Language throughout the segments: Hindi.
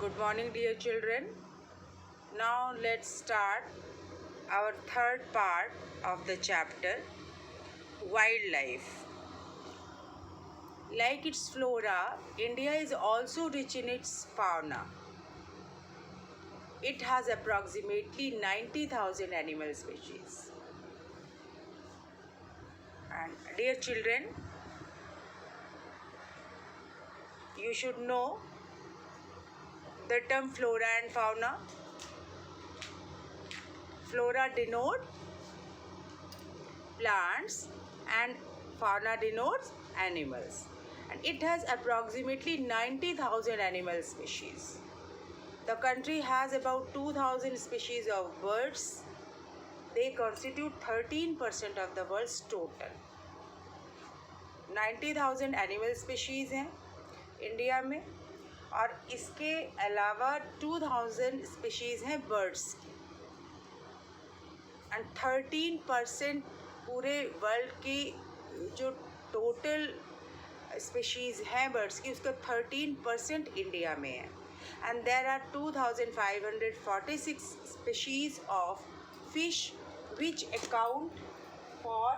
Good morning, dear children. Now let's start our third part of the chapter, wildlife. Like its flora, India is also rich in its fauna. It has approximately 90,000 animal species. And dear children, you should know the term flora and fauna. Flora denote plants and fauna denotes animals, and it has approximately 90,000 animal species. The country has about 2,000 species of birds. They constitute 13% of the world's total. 90,000 animal species हैं इंडिया में, और इसके अलावा 2,000 स्पीशीज़ हैं बर्ड्स की, एंड 13% पूरे वर्ल्ड की जो टोटल स्पीशीज़ हैं बर्ड्स की, उसका 13% इंडिया में है. And there are 2,546 species of fish which account for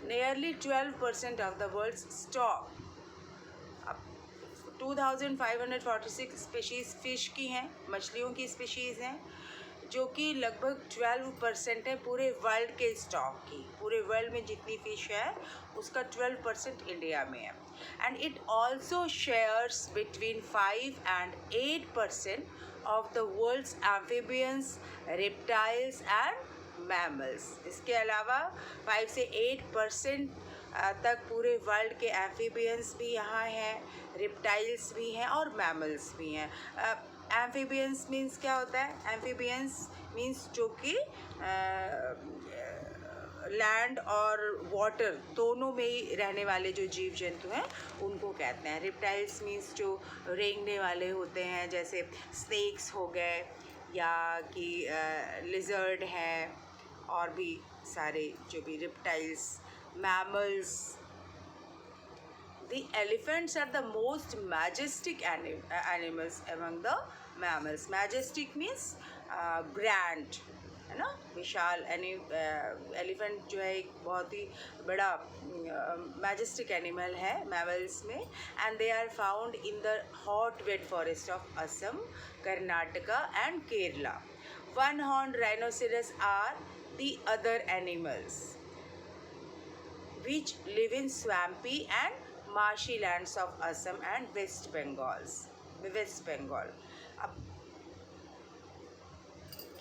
nearly 12% of the world's stock. अब 2,546 स्पीशीज़ फ़िश की हैं, मछलियों की स्पीशीज़ हैं, जो कि लगभग 12% है पूरे वर्ल्ड के स्टॉक की. पूरे वर्ल्ड में जितनी फ़िश है उसका 12% इंडिया में है. And it also shares between 5 and 8% of the world's amphibians, reptiles and mammals. इसके अलावा 5 से 8% तक पूरे वर्ल्ड के एम्फीबियंस भी यहाँ हैं, रिप्टाइल्स भी हैं और मैमल्स भी हैं. एम्फीबियंस मीन्स क्या होता है? एम्फीबियंस मीन्स जो कि लैंड और वाटर दोनों में ही रहने वाले जो जीव जंतु हैं उनको कहते हैं. रिप्टाइल्स मीन्स जो रेंगने वाले होते हैं, जैसे स्नेक्स हो गए या कि लिजर्ड हैं, और भी सारे जो भी reptiles. Mammals, the elephants are the most majestic animals among the mammals. Majestic means grand, है ना, विशाल. एलिफेंट जो है एक बहुत ही बड़ा मैजेस्टिक एनिमल है मैमल्स में. And they are found in the hot wet forest of Assam, Karnataka and Kerala. One horn rhinoceros are the other animals which live in swampy and marshy lands of Assam and West Bengal. अब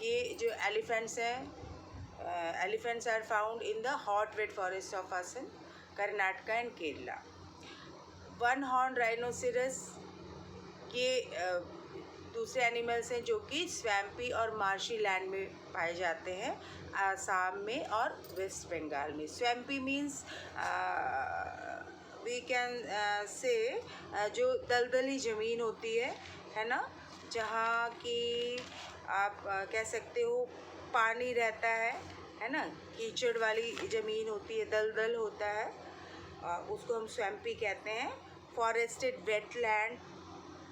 ये जो एलिफेंट्स हैं, elephants are found in the hot wet forest of Assam, Karnataka and Kerala. One horn rhinoceros ये दूसरे एनिमल्स हैं जो कि स्वैम्पी और मार्शी लैंड में पाए जाते हैं, आसाम में और वेस्ट बंगाल में. Swampy means we can say जो दलदली ज़मीन होती है ना, जहाँ की आप कह सकते हो पानी रहता है ना, कीचड़ वाली ज़मीन होती है, दलदल होता है, उसको हम स्वैम्पी कहते हैं. Forested wetland.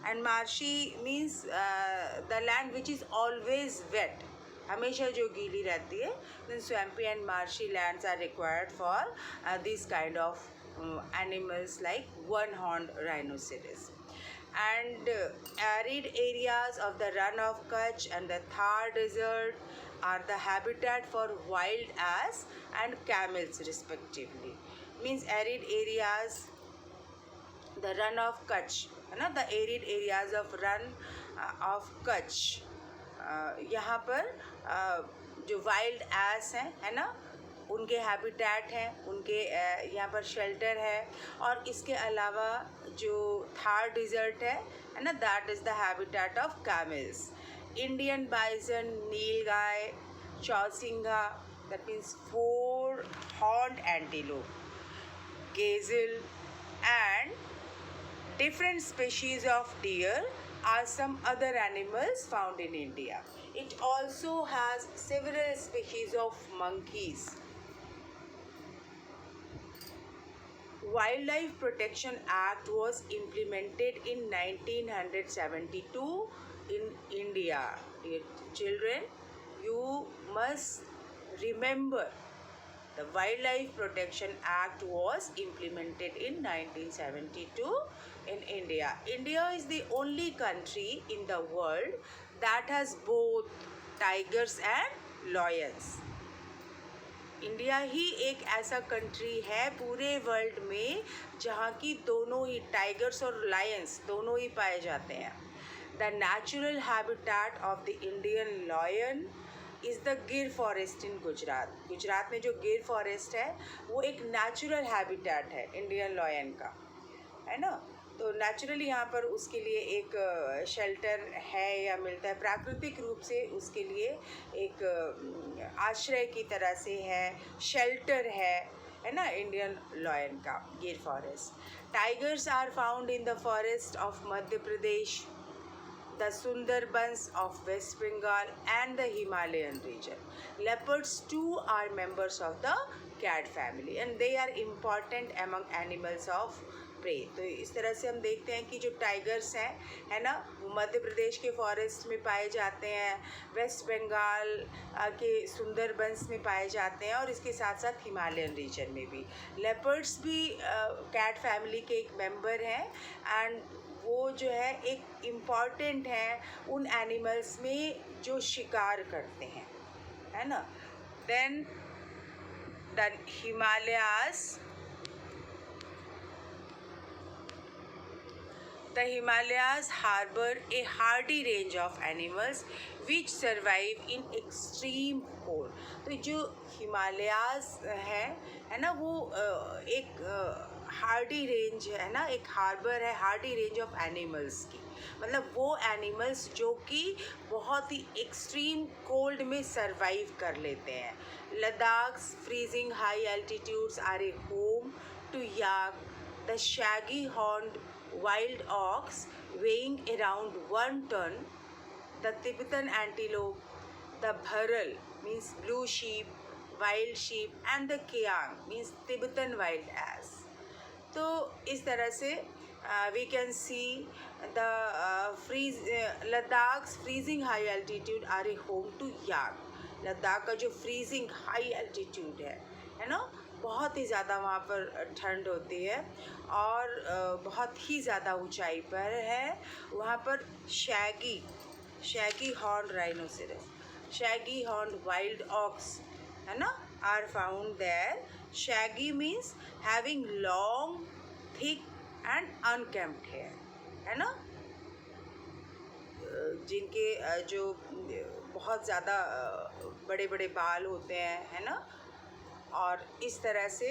And marshy means the land which is always wet, हमेशा जो गीली रहती है. Then swampy and marshy lands are required for this kind of animals like one-horned rhinoceros. And arid areas of the Run of Kutch and the Thar Desert are the habitat for wild ass and camels respectively. Means arid areas, the Run of Kutch, है ना, the arid areas of Run of Kutch, यहाँ पर जो वाइल्ड एस हैं, है ना, उनके हैबिटेट हैं, उनके यहाँ पर शेल्टर है. और इसके अलावा जो थार डिज़र्ट है ना, that is the habitat of camels. Indian bison, nilgai, chousingha, that means 4 horned antelope, gazelle and different species of deer are some other animals found in India. It also has several species of monkeys. Wildlife Protection Act was implemented in 1972 in India. Dear children, you must remember the Wildlife Protection Act was implemented in 1972 in India. India is the only country in the world that has both tigers and lions. India ही एक ऐसा कंट्री है पूरे वर्ल्ड में जहाँ की दोनों ही टाइगर्स और लायंस दोनों ही पाए जाते हैं. The natural habitat of the Indian lion is the Gir forest in Gujarat. Gujarat में जो गिर फॉरेस्ट है वो एक नेचुरल हैबिटेट है इंडियन लायन का, है ना. तो नेचुरली यहाँ पर उसके लिए एक शेल्टर है या मिलता है, प्राकृतिक रूप से उसके लिए एक आश्रय की तरह से है, शेल्टर है ना, इंडियन लायन का Gir forest. Tigers are found in the forest of Madhya Pradesh, the Sundarbans of West Bengal and the Himalayan region. Leopards too are members of the cat family and they are important among animals of prey. तो इस तरह से हम देखते हैं कि जो टाइगर्स हैं, है ना, वो मध्य प्रदेश के फॉरेस्ट में पाए जाते हैं, वेस्ट बंगाल के सुंदरबंस में पाए जाते हैं और इसके साथ साथ हिमालयन रीजन में भी. लेपर्ड्स भी कैट फैमिली के एक मेंबर हैं एंड वो जो है एक इम्पॉर्टेंट है उन एनिमल्स में जो शिकार करते हैं, है ना. Then the Himalayas harbor a hardy range of animals which survive in extreme cold. तो जो हिमालयाज है ना, वो एक हार्डी रेंज है ना, एक हार्बर है हार्डी रेंज ऑफ एनिमल्स की. मतलब वो एनिमल्स जो कि बहुत ही एक्सट्रीम कोल्ड में सरवाइव कर लेते हैं. Ladakh's freezing high altitudes are a home to yak, the shaggy horned wild ox weighing around 1 ton, the Tibetan antelope, the bharal means blue sheep, wild sheep and the kiang means Tibetan wild ass. तो इस तरह से we can see the Ladakh's freezing high altitude are a home to yak. Ladakh का जो फ्रीजिंग हाई एल्टीट्यूड है ना, बहुत ही ज़्यादा वहाँ पर ठंड होती है और बहुत ही ज़्यादा ऊंचाई पर है. वहाँ पर shaggy horn rhinoceros, shaggy horn wild ox, है ना, are found there. Shaggy means having long thick and unkempt hair, है ना, जिनके जो बहुत ज़्यादा बड़े बड़े बाल होते हैं, है ना, और इस तरह से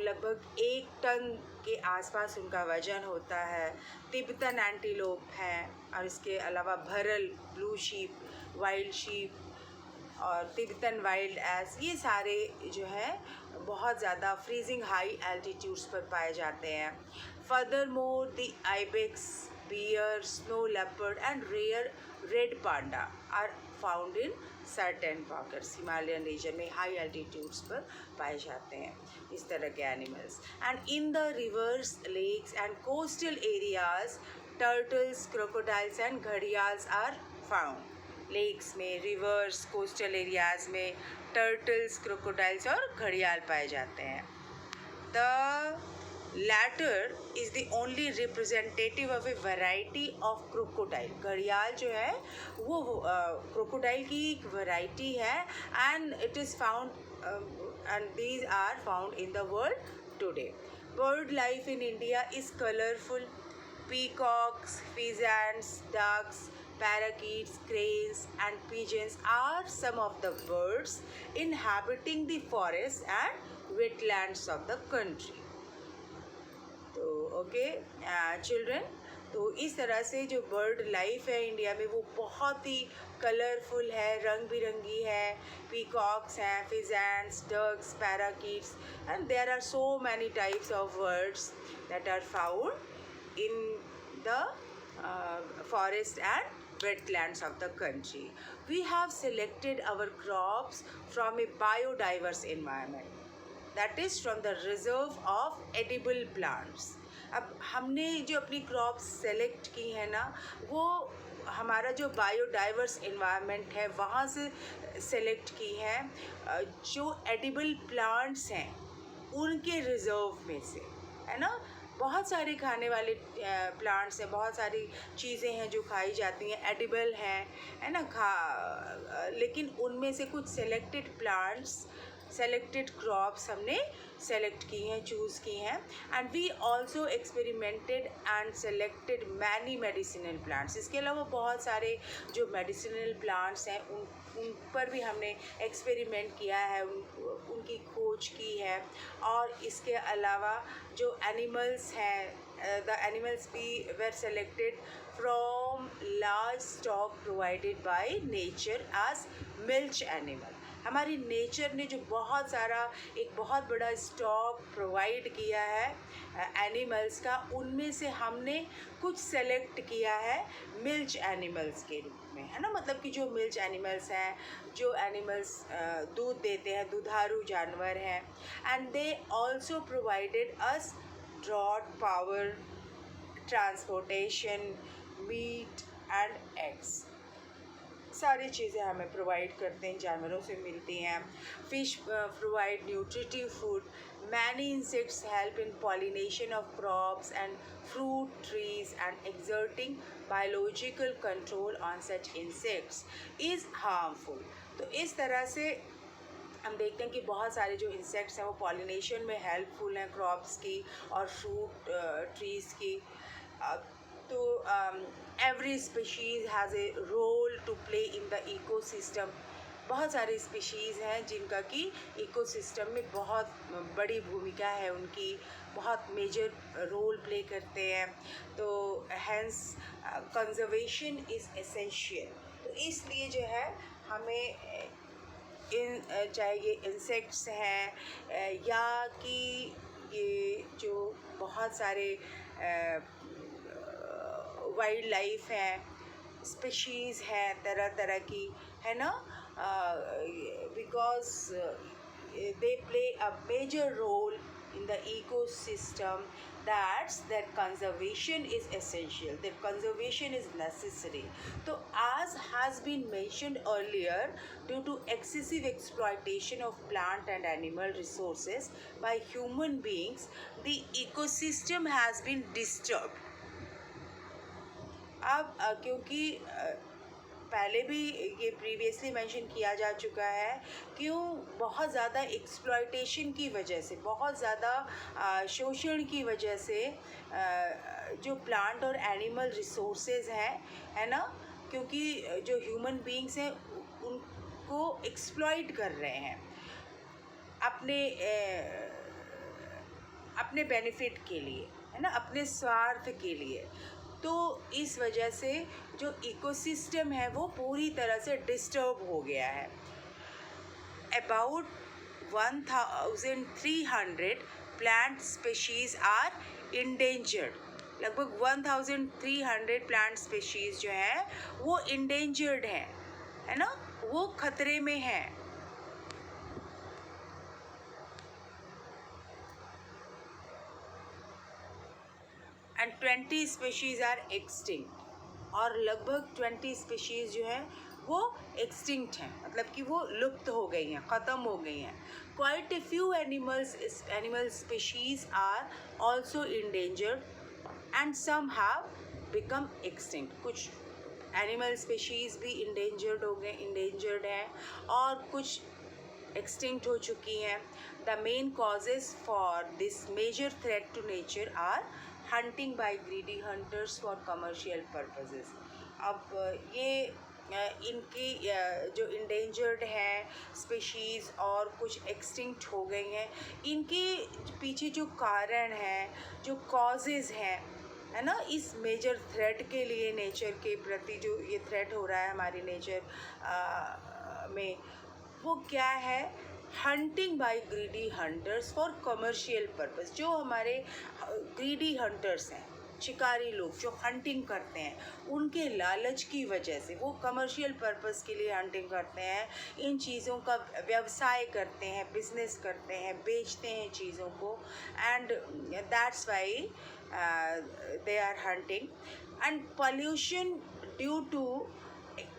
लगभग 1 टन के आसपास उनका वज़न होता है. तिब्बतन एंटीलोप हैं और इसके अलावा भरल, ब्लू शीप, वाइल्ड शीप और तिब्बतन वाइल्ड एस, ये सारे जो है बहुत ज़्यादा फ्रीजिंग हाई एल्टीट्यूड्स पर पाए जाते हैं. Further more the ibex, bear, snow leopard and rare red panda are found in certain pockets. Himalayan region में हाई एल्टीट्यूड्स पर पाए जाते हैं इस तरह के animals. And in the rivers, lakes and coastal areas turtles, crocodiles and gharials are found. Lakes में, रिवर्स, कोस्टल एरियाज में टर्टल्स, क्रोकोडाइल्स और घड़ियाल पाए जाते हैं. The latter is the only representative of a variety of crocodile. घड़ियाल जो है वो crocodile की एक variety है and it is found and these are found in the world today. Bird life in India is colorful. Peacocks, pheasants, ducks, parakeets, cranes and pigeons are some of the birds inhabiting the forests and wetlands of the country. तो ओके चिल्ड्रन, तो इस तरह से जो बर्ड लाइफ है इंडिया में वो बहुत ही कलरफुल है, रंग बिरंगी है. पीकॉक्स हैं, pheasants, ducks, parakeets and there are so many types of birds that are found in the forest and wetlands of the country. We have selected our crops from a biodiverse environment. That is from the reserve of edible plants. अब हमने जो अपनी क्रॉप्स सेलेक्ट की है ना, वो हमारा जो बायोडाइवर्स इन्वायरमेंट है वहाँ से सेलेक्ट की है, जो एडिबल प्लांट्स हैं उनके रिजर्व में से, है ना। बहुत सारे खाने वाले प्लांट्स हैं, बहुत सारी चीज़ें हैं जो खाई जाती हैं, एडिबल हैं, है ना, लेकिन उनमें से कुछ सेलेक्टेड प्लांट्स, सेलेक्टेड क्रॉप्स हमने सेलेक्ट की हैं, चूज़ की हैं। And we also experimented and selected many medicinal plants. इसके अलावा बहुत सारे जो मेडिसिनल प्लांट्स हैं उन पर भी हमने एक्सपेरिमेंट किया है, उनकी खोज की है। और इसके अलावा जो एनिमल्स हैं, द एनिमल्स भी were selected from large stock provided by nature as milch animal. हमारी नेचर ने जो बहुत सारा, एक बहुत बड़ा स्टॉक प्रोवाइड किया है एनिमल्स का, उनमें से हमने कुछ सेलेक्ट किया है मिल्च एनिमल्स के रूप में, है ना। मतलब कि जो मिल्च एनिमल्स हैं, जो एनिमल्स दूध देते हैं, दुधारू जानवर हैं, and they also provided us draught power, transportation, meat and eggs. सारी चीज़ें हमें प्रोवाइड करते हैं, जानवरों से मिलती हैं। Fish provide nutritive food. Many insects help in pollination of crops and fruit trees and exerting biological control on such insects is harmful. तो इस तरह से हम देखते हैं कि बहुत सारे जो इंसेक्ट्स हैं वो पॉलिनेशन में हेल्पफुल हैं क्रॉप्स की और फ्रूट ट्रीज़ की। तो every species has a role to play in the ecosystem. बहुत सारे स्पीशीज़ हैं जिनका कि इकोसिस्टम में बहुत बड़ी भूमिका है, उनकी बहुत मेजर रोल प्ले करते हैं। तो हैंस कंजर्वेशन इज़ एसेंशियल। तो इसलिए जो है हमें चाहे ये इंसेक्ट्स हैं या कि ये जो बहुत सारे वाइल्ड लाइफ है, स्पीशीज़ हैं तरह तरह की, है ना, because they play a major role in the ecosystem, that conservation is essential, that conservation is necessary. So as has been mentioned earlier, due to excessive exploitation of plant and animal resources by human beings, the ecosystem has been disturbed. अब क्योंकि पहले भी ये प्रीवियसली मेंशन किया जा चुका है, क्यों बहुत ज़्यादा एक्सप्लॉयटेशन की वजह से, बहुत ज़्यादा शोषण की वजह से जो प्लांट और एनिमल रिसोर्सेज हैं, है ना, क्योंकि जो ह्यूमन बीइंग्स हैं उनको एक्सप्लॉइट कर रहे हैं अपने बेनिफिट के लिए, है ना, अपने स्वार्थ के लिए। तो इस वजह से जो इकोसिस्टम है वो पूरी तरह से डिस्टर्ब हो गया है। About 1300 plant species are endangered. लगभग 1300 प्लांट स्पीशीज़ जो है वो इंडेंजर्ड है ना, वो खतरे में है। And 20 species are extinct. और लगभग 20 स्पीशीज़ जो है वो एक्सटिंक्ट हैं, मतलब कि वो लुप्त हो गई हैं, ख़त्म हो गई हैं। Quite a few animal species are also endangered and some have become extinct. कुछ एनिमल स्पीशीज़ भी इंडेंजर्ड हैं और कुछ एक्सटिंक्ट हो चुकी हैं। The main causes for this major threat to nature are hunting by greedy hunters for commercial purposes. अब ये इनकी जो इंडेंजर्ड हैं स्पीशीज़ और कुछ एक्सटिंक्ट हो गई हैं, इनके पीछे जो कारण हैं, जो कॉजेज़ हैं, है ना, इस मेजर थ्रेट के लिए, नेचर के प्रति जो ये थ्रेट हो रहा है हमारी नेचर में, वो क्या है? Hunting by greedy hunters for commercial purpose. जो हमारे ग्रीडी हंटर्स हैं, शिकारी लोग जो हंटिंग करते हैं, उनके लालच की वजह से वो कमर्शियल पर्पस के लिए हंटिंग करते हैं, इन चीज़ों का व्यवसाय करते हैं, बिजनेस करते हैं, बेचते हैं चीज़ों को, and that's why they are hunting. And pollution due to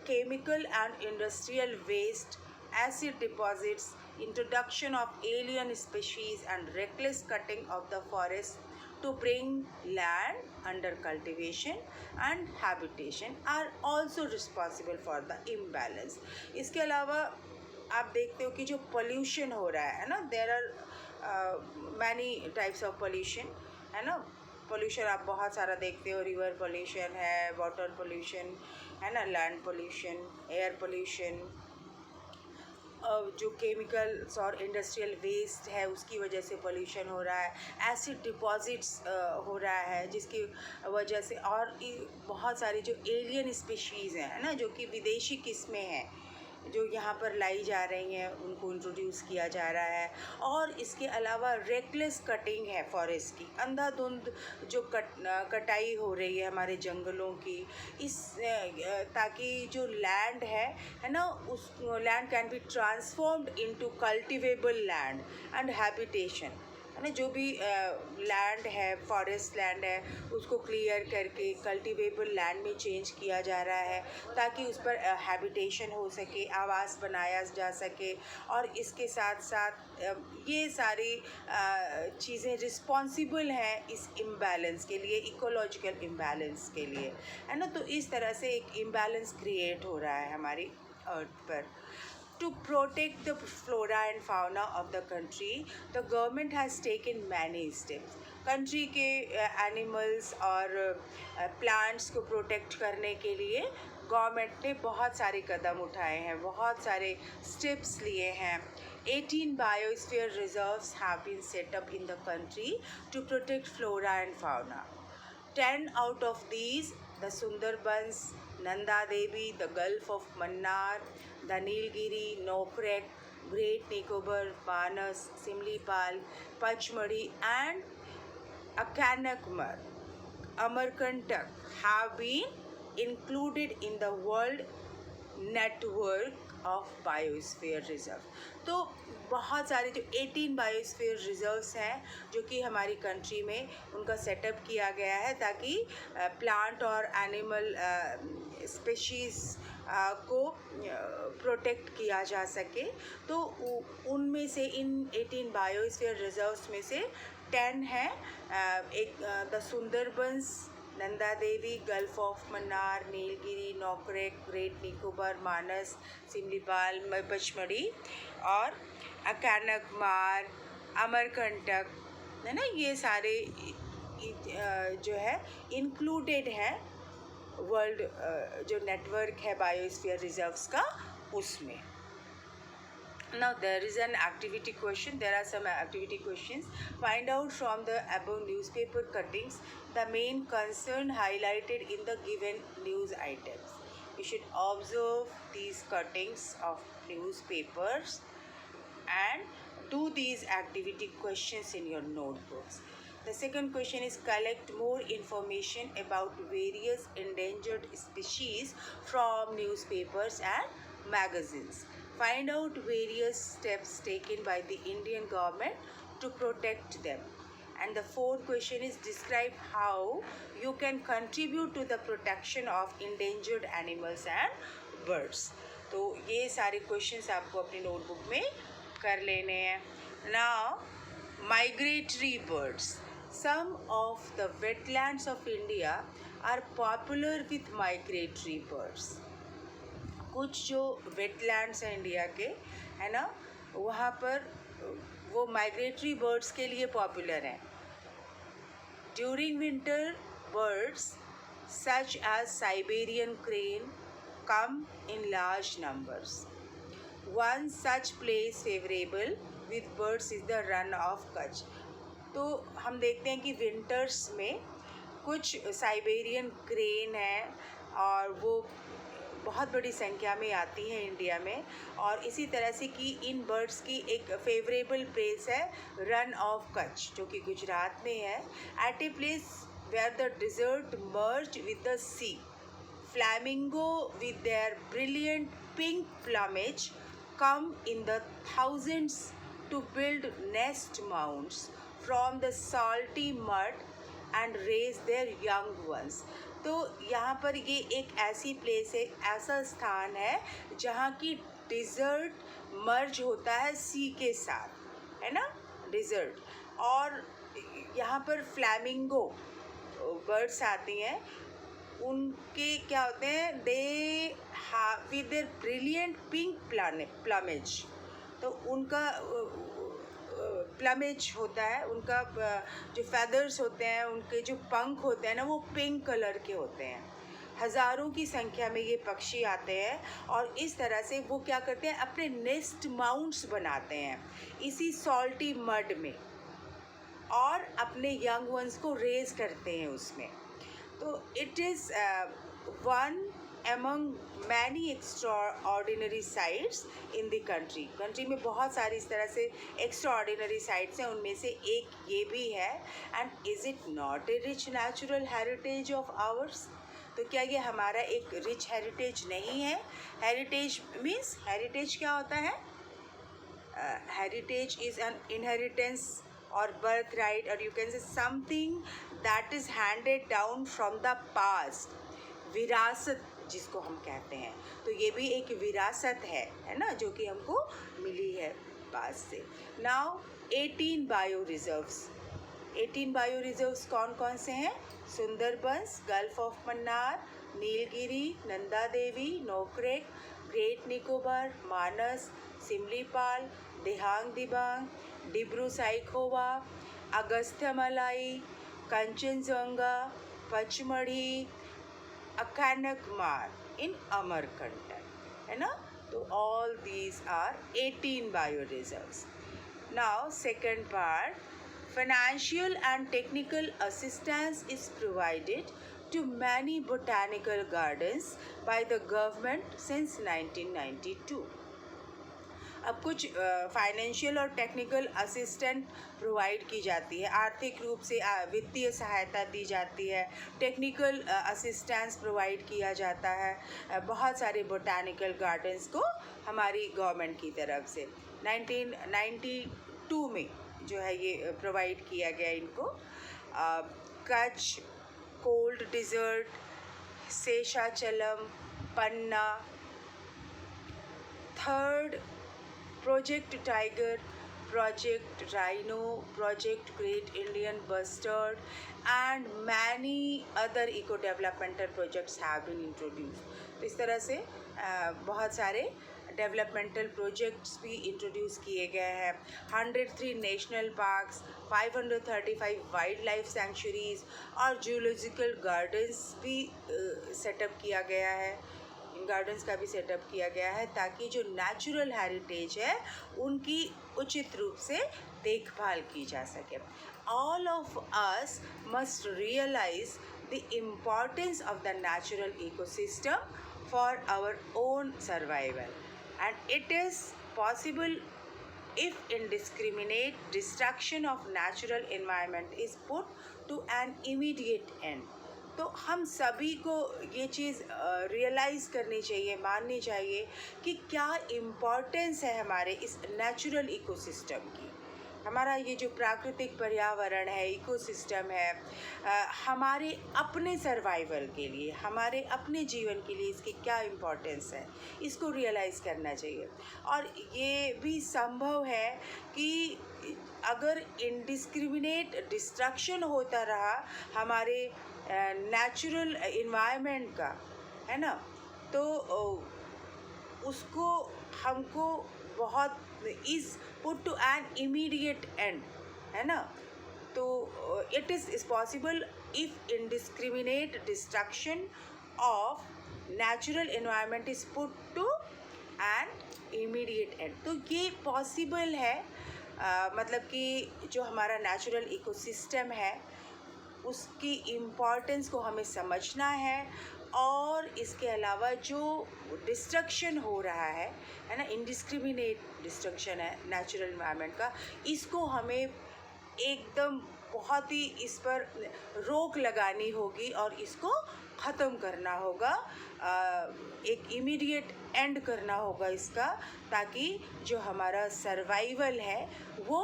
chemical and industrial waste, acid deposits, introduction of alien species, and reckless cutting of the forest to bring land under cultivation and habitation are also responsible for the imbalance. इसके अलावा आप देखते हो कि जो पोल्यूशन हो रहा है ना, there are many types of pollution, है ना. पोल्यूशन आप बहुत सारा देखते हो, रिवर पोल्यूशन है, वाटर पोल्यूशन है ना, लैंड पोल्यूशन, एयर पोल्यूशन, जो केमिकल्स और इंडस्ट्रियल वेस्ट है उसकी वजह से पोल्यूशन हो रहा है, एसिड डिपॉजिट्स हो रहा है जिसकी वजह से, और बहुत सारी जो एलियन स्पीशीज़ हैं, है ना, जो कि विदेशी किस्में हैं जो यहाँ पर लाई जा रही हैं, उनको इंट्रोड्यूस किया जा रहा है. और इसके अलावा रेकलेस कटिंग है फॉरेस्ट की, अंधाधुंध जो कटाई हो रही है हमारे जंगलों की, इस ताकि जो लैंड है ना, उस land can be transformed into cultivable land and habitation, है ना. जो भी लैंड है, फॉरेस्ट लैंड है, उसको क्लियर करके कल्टिवेबल लैंड में चेंज किया जा रहा है ताकि उस पर हैबिटेशन हो सके, आवास बनाया जा सके. और इसके साथ साथ ये सारी चीज़ें रिस्पॉन्सिबल हैं इस इम्बैलेंस के लिए, इकोलॉजिकल इम्बैलेंस के लिए, है ना. तो इस तरह से एक इम्बैलेंस क्रिएट हो रहा है हमारी अर्थ पर. To protect the flora and fauna of the country, the government has taken many steps. Country के एनिमल्स और प्लांट्स को प्रोटेक्ट करने के लिए गवर्नमेंट ने बहुत सारे कदम उठाए हैं, बहुत सारे स्टेप्स लिए हैं. 18 biosphere reserves have been set up in the country to protect flora and fauna. 10 out of these, the Sundarbans, Nanda Devi, the Gulf of Mannar, the Nilgiri, Nokrek, Great Nicobar, Manas, Simlipal, Pachmadi, and Akanakmar, Amarkantak have been included in the World Network of Biosphere Reserve. तो बहुत सारे जो 18 बायोस्फीयर रिजर्व्स हैं जो कि हमारी कंट्री में उनका सेटअप किया गया है ताकि प्लांट और एनिमल स्पीशीज़ को प्रोटेक्ट किया जा सके. तो उनमें से इन 18 बायोस्फीयर रिजर्व्स में से 10 हैं. एक the Sundarbans, Nanda Devi, Gulf of Mannar, Nilgiri, Nokrek, Great Nicobar, Manas, Simlipal, Pachmarhi और अकानकमार, अमरकंटक, है ना. ये सारे जो है इंक्लूडेड हैं वर्ल्ड जो नेटवर्क है बायोस्फीयर रिजर्व्स का, उसमें. Now there is an activity question. There are some activity questions. Find out from the above newspaper cuttings the main concern highlighted in the given news items. You should observe these cuttings of newspapers and do these activity questions in your notebooks. The second question is collect more information about various endangered species from newspapers and magazines. Find out various steps taken by the Indian government to protect them. And the fourth question is describe how you can contribute to the protection of endangered animals and birds. तो ये सारे questions आपको अपनी notebook में कर लेने हैं. Now, migratory birds. Some of the wetlands of India are popular with migratory birds. कुछ जो वेटलैंड्स हैं इंडिया के, है ना, वहाँ पर वो माइग्रेटरी बर्ड्स के लिए पॉपुलर हैं. During winter birds such as Siberian crane come in large numbers. One such place favourable with birds is the Rann of Kutch. तो हम देखते हैं कि विंटर्स में कुछ साइबेरियन क्रेन हैं और वो बहुत बड़ी संख्या में आती हैं इंडिया में. और इसी तरह से कि इन बर्ड्स की एक फेवरेबल प्लेस है रन ऑफ कच्छ जो कि गुजरात में है. At a place where the desert merged with the sea. Flamingo with their brilliant pink plumage come in the thousands to build nest mounds from the salty mud and raise their young ones. तो यहाँ पर ये एक ऐसी प्लेस है, ऐसा स्थान है जहाँ की डिज़र्ट मर्ज होता है सी के साथ, है ना, डिज़र्ट। और यहाँ पर फ्लैमिंगो बर्ड्स आती हैं, उनके क्या होते हैं, they with their brilliant pink plumage, तो उनका प्लमेज होता है, उनका जो फेदर्स होते हैं, उनके जो पंख होते हैं ना, वो पिंक कलर के होते हैं। हज़ारों की संख्या में ये पक्षी आते हैं और इस तरह से वो क्या करते हैं, अपने नेस्ट माउंट्स बनाते हैं इसी सॉल्टी मड में और अपने यंग वंस को रेज करते हैं उसमें। तो it is one among many extraordinary sites in the country में बहुत सारी इस तरह से extraordinary sites हैं, उनमें से एक ये भी है। and is it not a rich natural heritage of ours? तो क्या ये हमारा एक rich heritage नहीं है? heritage means, heritage क्या होता है? Heritage is an inheritance or birthright, or you can say something that is handed down from the past. विरासत जिसको हम कहते हैं, तो ये भी एक विरासत है ना, जो कि हमको मिली है पास से। Now 18 bio reserves. 18 bio reserves कौन कौन से हैं? Sundarbans, Gulf of Mannar, Nilgiri, Nanda Devi, Nokrek, Great Nicobar, Manas, Simlipal, Dihang Dibang, Dibru Saikhowa, Agasthyamalai, Kanchenjunga, Pachmarhi, Achanakmar in Amarkantak, है ना। तो all these are 18 bioreserves. Now second part, financial and technical assistance is provided to many botanical gardens by the government since 1992. अब कुछ फाइनेंशियल और टेक्निकल असिस्टेंट प्रोवाइड की जाती है, आर्थिक रूप से वित्तीय सहायता दी जाती है, टेक्निकल असिस्टेंस प्रोवाइड किया जाता है बहुत सारे बोटानिकल गार्डन्स को हमारी गवर्नमेंट की तरफ से। 1992 में जो है ये प्रोवाइड किया गया इनको। Kutch, cold desert, Seshachalam, Panna. Third, Project Tiger, Project Rhino, Project Great Indian Bustard and many other eco-developmental projects have been introduced. तो इस तरह से बहुत सारे डेवलपमेंटल प्रोजेक्ट्स भी इंट्रोड्यूस किए गए हैं। 103 national parks, 535 wild life centuries और जूलॉजिकल गार्डन्स भी सेटअप किया गया है। इन गार्डन्स का भी सेटअप किया गया है ताकि जो नेचुरल हेरिटेज है उनकी उचित रूप से देखभाल की जा सके। All of us must realise the importance of the natural ecosystem for our own survival and it is possible if indiscriminate destruction of natural environment is put to an immediate end. तो हम सभी को ये चीज़ रियलाइज़ करनी चाहिए, माननी चाहिए कि क्या इम्पोर्टेंस है हमारे इस नेचुरल इकोसिस्टम की। हमारा ये जो प्राकृतिक पर्यावरण है, इकोसिस्टम है, हमारे अपने सर्वाइवल के लिए, हमारे अपने जीवन के लिए इसकी क्या इम्पोर्टेंस है, इसको रियलाइज़ करना चाहिए। और ये भी संभव है कि अगर इनडिस्क्रिमिनेट डिस्ट्रक्शन होता रहा हमारे नेचुरल इन्वायरमेंट का, है ना, तो उसको हमको बहुत is put to an immediate end, है ना। तो it is possible if indiscriminate destruction of natural environment is put to an immediate end. तो ये पॉसिबल है, मतलब कि जो हमारा नेचुरल इकोसिस्टम है उसकी इम्पॉर्टेंस को हमें समझना है और इसके अलावा जो डिस्ट्रक्शन हो रहा है ना, इनडिस्क्रिमिनेट डिस्ट्रक्शन है नेचुरल एनवायरनमेंट का, इसको हमें एकदम बहुत ही इस पर रोक लगानी होगी और इसको ख़त्म करना होगा, एक इमीडिएट एंड करना होगा इसका, ताकि जो हमारा सर्वाइवल है वो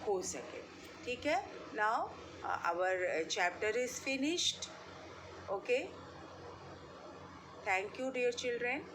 हो सके। ठीक है, now our chapter is finished. Okay, thank you dear children.